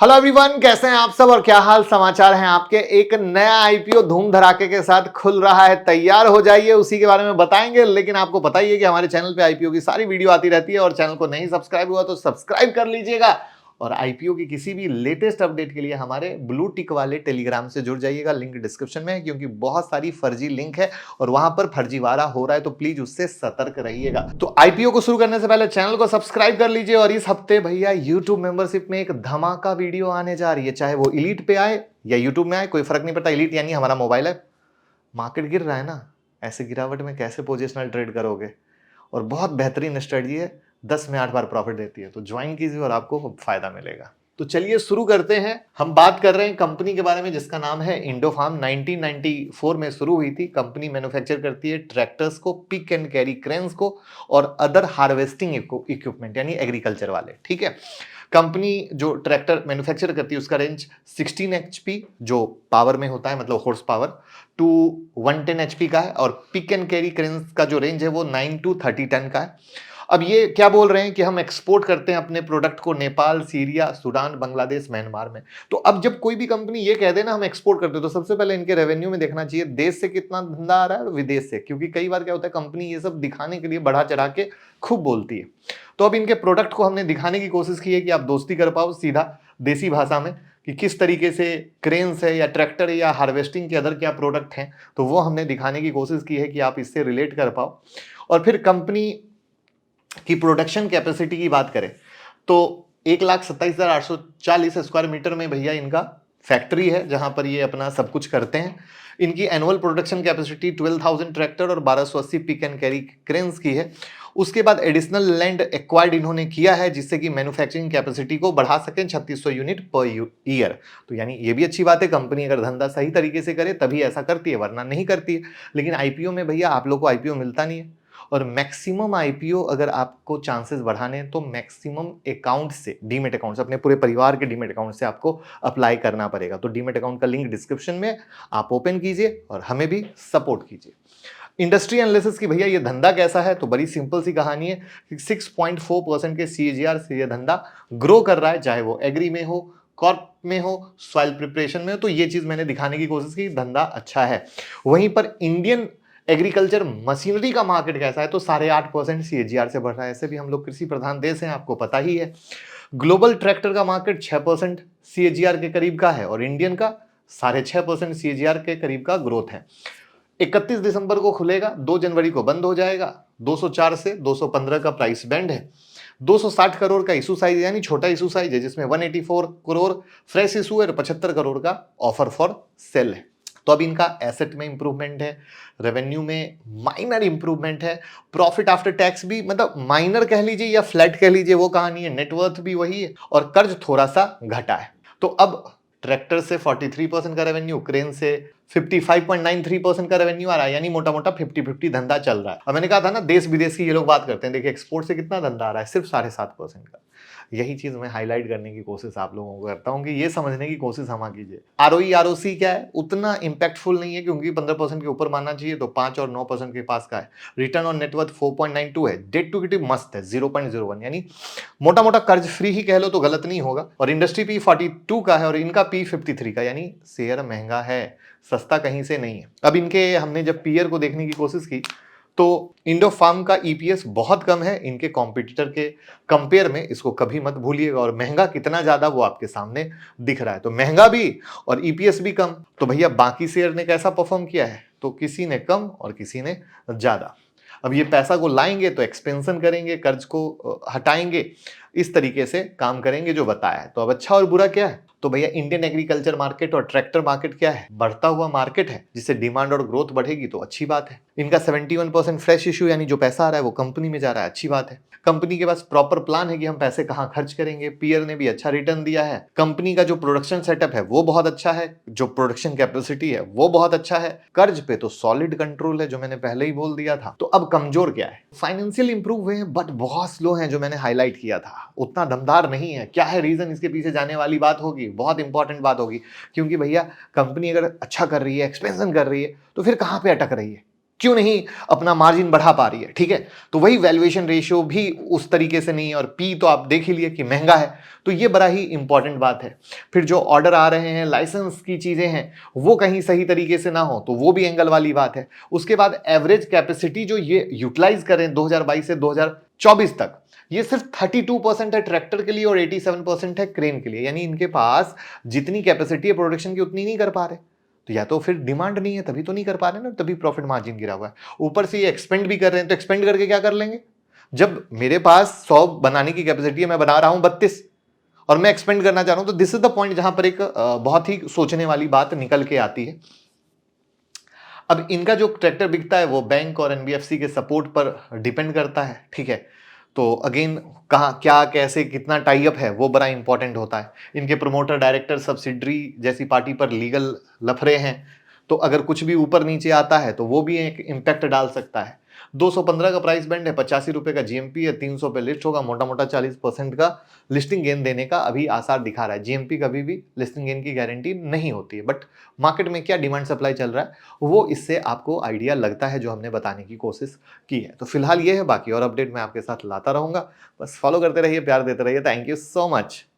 Hello everyone, कैसे हैं आप सब और क्या हाल समाचार हैं आपके। एक नया आईपीओ धूम धड़ाके के साथ खुल रहा है, तैयार हो जाइए, उसी के बारे में बताएंगे। लेकिन आपको पता ही है कि हमारे चैनल पे आईपीओ की सारी वीडियो आती रहती है और चैनल को नहीं सब्सक्राइब हुआ तो सब्सक्राइब कर लीजिएगा। और आईपीओ की किसी भी लेटेस्ट अपडेट के लिए हमारे ब्लू टिक वाले टेलीग्राम से जुड़ जाइएगा, लिंक डिस्क्रिप्शन में है, क्योंकि बहुत सारी फर्जी लिंक है और वहां पर फर्जीवाड़ा हो रहा है, तो प्लीज उससे सतर्क रहिएगा। तो आईपीओ को शुरू करने से पहले चैनल को सब्सक्राइब कर लीजिए। और इस हफ्ते भैया यूट्यूब मेंबरशिप में एक धमाका वीडियो आने जा रही है, चाहे वो इलीट पे आए या यूट्यूब में आए, कोई फर्क नहीं पड़ता। इलीट यानी हमारा मोबाइल है। मार्केट गिर रहा है ना, ऐसे गिरावट में कैसे पोजिशनल ट्रेड करोगे। और बहुत बेहतरीन स्ट्रेटजी है, 10 में 8 बार प्रॉफिट देती है, तो ज्वाइन कीजिए और आपको फायदा मिलेगा। तो चलिए शुरू करते हैं। हम बात कर रहे हैं कंपनी के बारे में जिसका नाम है इंडोफार्म। 1994 में शुरू हुई थी। कंपनी मैन्युफैक्चर करती है ट्रैक्टर्स को, पिक एंड कैरी क्रेन्स को और अदर हार्वेस्टिंग इक्विपमेंट यानी एग्रीकल्चर वाले। ठीक है। कंपनी जो ट्रैक्टर मैन्युफैक्चर करती है उसका रेंज 16 एचपी जो पावर में होता है, मतलब हॉर्स पावर, टू 110 एचपी का है। और पिक एंड कैरी क्रेन्स का जो रेंज है वो 9 to 30 टन का है। अब ये क्या बोल रहे हैं कि हम एक्सपोर्ट करते हैं अपने प्रोडक्ट को Nepal, Syria, Sudan, Bangladesh, Myanmar में। तो अब जब कोई भी कंपनी ये कह दे ना हम एक्सपोर्ट करते हैं, तो सबसे पहले इनके रेवेन्यू में देखना चाहिए देश से कितना धंधा आ रहा है और विदेश से। क्योंकि कई बार क्या होता है, कंपनी ये सब दिखाने के लिए बढ़ा चढ़ा के खूब बोलती है। तो अब इनके प्रोडक्ट को हमने दिखाने की कोशिश की है कि आप दोस्ती कर पाओ सीधा देसी भाषा में, कि किस तरीके से क्रेन्स है या ट्रैक्टर है या हार्वेस्टिंग के अदर क्या प्रोडक्ट हैं, तो वो हमने दिखाने की कोशिश की है कि आप इससे रिलेट कर पाओ। और फिर कंपनी की प्रोडक्शन कैपेसिटी की बात करें तो 1,27,840 स्क्वायर मीटर में भैया इनका फैक्ट्री है, जहां पर ये अपना सब कुछ करते हैं। इनकी एनुअल प्रोडक्शन कैपेसिटी 12,000 ट्रैक्टर और 1280 पिक एंड कैरी क्रेन्स की है। उसके बाद एडिशनल लैंड एक्वायर्ड इन्होंने किया है जिससे कि मैन्युफैक्चरिंग कैपेसिटी को बढ़ा सकें 3600 यूनिट पर ईयर। तो यानी ये भी अच्छी बात है, कंपनी अगर धंधा सही तरीके से करे तभी ऐसा करती है, वरना नहीं करती है। लेकिन आईपीओ में भैया आप लोग को आईपीओ मिलता नहीं है। और मैक्सिमम आईपीओ अगर आपको चांसेस बढ़ाने हैं तो मैक्सिमम अकाउंट से, डीमेट अकाउंट से, अपने पूरे परिवार के डीमेट अकाउंट से आपको अप्लाई करना पड़ेगा। तो डीमेट अकाउंट का लिंक डिस्क्रिप्शन में, आप ओपन कीजिए और हमें भी सपोर्ट कीजिए। इंडस्ट्री एनालिसिस की भैया ये धंधा कैसा है, तो बड़ी सिंपल सी कहानी है कि 6.4% के सीएजीआर से ये धंधा ग्रो कर रहा है, चाहे वो एग्री में हो, कॉर्प में हो, सॉइल प्रिपरेशन में हो। तो ये चीज मैंने दिखाने की कोशिश की, धंधा अच्छा है। वहीं पर इंडियन एग्रीकल्चर मशीनरी का मार्केट कैसा है, तो 8.5% सीएजीआर से बढ़ रहा है। ऐसे भी हम लोग कृषि प्रधान देश हैं, आपको पता ही है। ग्लोबल ट्रैक्टर का मार्केट 6% सीएजीआर के करीब का है और इंडियन का 6.5% सीएजीआर के करीब का ग्रोथ है। 31 दिसंबर को खुलेगा, 2 जनवरी को बंद हो जाएगा। 204 से 215 का प्राइस बैंड है। 260 करोड़ का इशू साइज यानी छोटा इशू साइज है, जिसमें 184 करोड़ फ्रेश इशू है और 75 करोड़ का ऑफर फॉर सेल है। तो अब इनका एसेट में इंप्रूवमेंट है, रेवेन्यू में माइनर इंप्रूवमेंट है, प्रॉफिट आफ्टर टैक्स भी मतलब माइनर कह लीजिए या फ्लैट कह लीजिए, वो कहानी है। नेटवर्थ भी वही है और कर्ज थोड़ा सा घटा है। तो अब ट्रैक्टर से 43% का रेवेन्यू, क्रेन से 55.93% का रेवेन्यू आ रहा है, यानी मोटा मोटा 50-50 धंधा चल रहा है। अब मैंने कहा था ना देश विदेश की ये लोग बात करते हैं, देखिए एक्सपोर्ट से कितना धंधा आ रहा है, सिर्फ 7.5% का। यही चीज मैं हाईलाइट करने की कोशिश आप लोगों को करता हूं कि ये समझने की कोशिश हम कीजिए। आरओई आरओसी क्या है, उतना इंपैक्टफुल नहीं है क्योंकि 15% के ऊपर मानना चाहिए, तो 5 और 9% के पास का है। रिटर्न ऑन नेटवर्थ 4.92 है। डेट टू इक्विटी मस्त है 0.01, यानी मोटा मोटा कर्ज फ्री ही कह लो तो गलत नहीं होगा। और इंडस्ट्री पी 42 का है और इनका पी 53 का, यानी शेयर महंगा है, सस्ता कहीं से नहीं है। अब इनके हमने जब पीयर को देखने की कोशिश की तो इंडोफार्म का ईपीएस बहुत कम है इनके कॉम्पिटिटर के कंपेयर में, इसको कभी मत भूलिएगा। और महंगा कितना ज्यादा वो आपके सामने दिख रहा है, तो महंगा भी और ईपीएस भी कम। तो भैया बाकी शेयर ने कैसा परफॉर्म किया है, तो किसी ने कम और किसी ने ज्यादा। अब ये पैसा को लाएंगे तो एक्सपेंशन करेंगे, कर्ज को हटाएंगे, इस तरीके से काम करेंगे जो बताया है। तो अब अच्छा और बुरा क्या है, तो भैया इंडियन एग्रीकल्चर मार्केट और ट्रैक्टर मार्केट क्या है, बढ़ता हुआ मार्केट है, जिससे डिमांड और ग्रोथ बढ़ेगी तो अच्छी बात है। इनका 71% फ्रेश इशू यानी जो पैसा आ रहा है वो कंपनी में जा रहा है, अच्छी बात है। कंपनी के पास प्रॉपर प्लान है कि हम पैसे कहां खर्च करेंगे। पीयर ने भी अच्छा रिटर्न दिया है। कंपनी का जो प्रोडक्शन सेटअप है वो बहुत अच्छा है, जो प्रोडक्शन कैपेसिटी है वो बहुत अच्छा है। कर्ज पे तो सॉलिड कंट्रोल है, जो मैंने पहले ही बोल दिया था। तो अब कमजोर क्या है, फाइनेंशियल इंप्रूव हुए हैं बट बहुत स्लो है, जो मैंने हाईलाइट किया था, उतना दमदार नहीं है। क्या है रीजन, इसके पीछे जाने वाली बात होगी, बहुत इंपॉर्टेंट बात होगी। क्योंकि भैया कंपनी अगर अच्छा कर रही है, एक्सपेंशन कर रही है, तो फिर कहां पे अटक रही है, क्यों नहीं अपना मार्जिन बढ़ा पा रही है, ठीक है। तो वही वैल्यूएशन रेशियो भी उस तरीके से नहीं है, और पी तो आप देख ही लिए कि महंगा है। तो ये बड़ा ही इंपॉर्टेंट बात है। फिर जो ऑर्डर आ रहे हैं, लाइसेंस की चीजें हैं, वो कहीं सही तरीके से ना हो तो वो भी एंगल वाली बात है। उसके बाद एवरेज कैपेसिटी जो ये यूटिलाइज करें 2022 से 2024 तक, ये सिर्फ 32% है ट्रैक्टर के लिए और 87% है क्रेन के लिए। यानी इनके पास जितनी कैपेसिटी है प्रोडक्शन की उतनी नहीं कर पा रहे। तो या तो फिर डिमांड नहीं है तभी तो नहीं कर पा रहे ना, तभी प्रॉफिट मार्जिन गिरा हुआ है। ऊपर से ये एक्सपेंड भी कर रहे हैं, तो एक्सपेंड करके क्या कर लेंगे? जब मेरे पास 100 बनाने की कैपेसिटी है, मैं बना रहा हूं 32 और मैं एक्सपेंड करना चाह रहा हूं, तो दिस इज द पॉइंट जहां पर एक बहुत ही सोचने वाली बात निकल के आती है। अब इनका जो ट्रैक्टर बिकता है वो बैंक और एनबीएफसी के सपोर्ट पर डिपेंड करता है, ठीक है। तो अगेन कहाँ क्या कैसे कितना टाई अप है वो बड़ा इंपॉर्टेंट होता है। इनके प्रमोटर डायरेक्टर सब्सिडरी जैसी पार्टी पर लीगल लफड़े हैं, तो अगर कुछ भी ऊपर नीचे आता है तो वो भी एक इम्पैक्ट डाल सकता है। 215 का प्राइस बैंड है, 85 रुपए का जीएमपी है, 300 पे लिस्ट होगा, मोटा मोटा 40% का लिस्टिंग गेन देने का अभी आसार दिखा रहा है। जीएमपी कभी भी लिस्टिंग गेन की गारंटी नहीं होती है, बट मार्केट में क्या डिमांड सप्लाई चल रहा है वो इससे आपको आइडिया लगता है, जो हमने बताने की कोशिश की है। तो फिलहाल ये है, बाकी और अपडेट मैं आपके साथ लाता रहूंगा। बस फॉलो करते रहिए, प्यार देते रहिए। Thank you so much.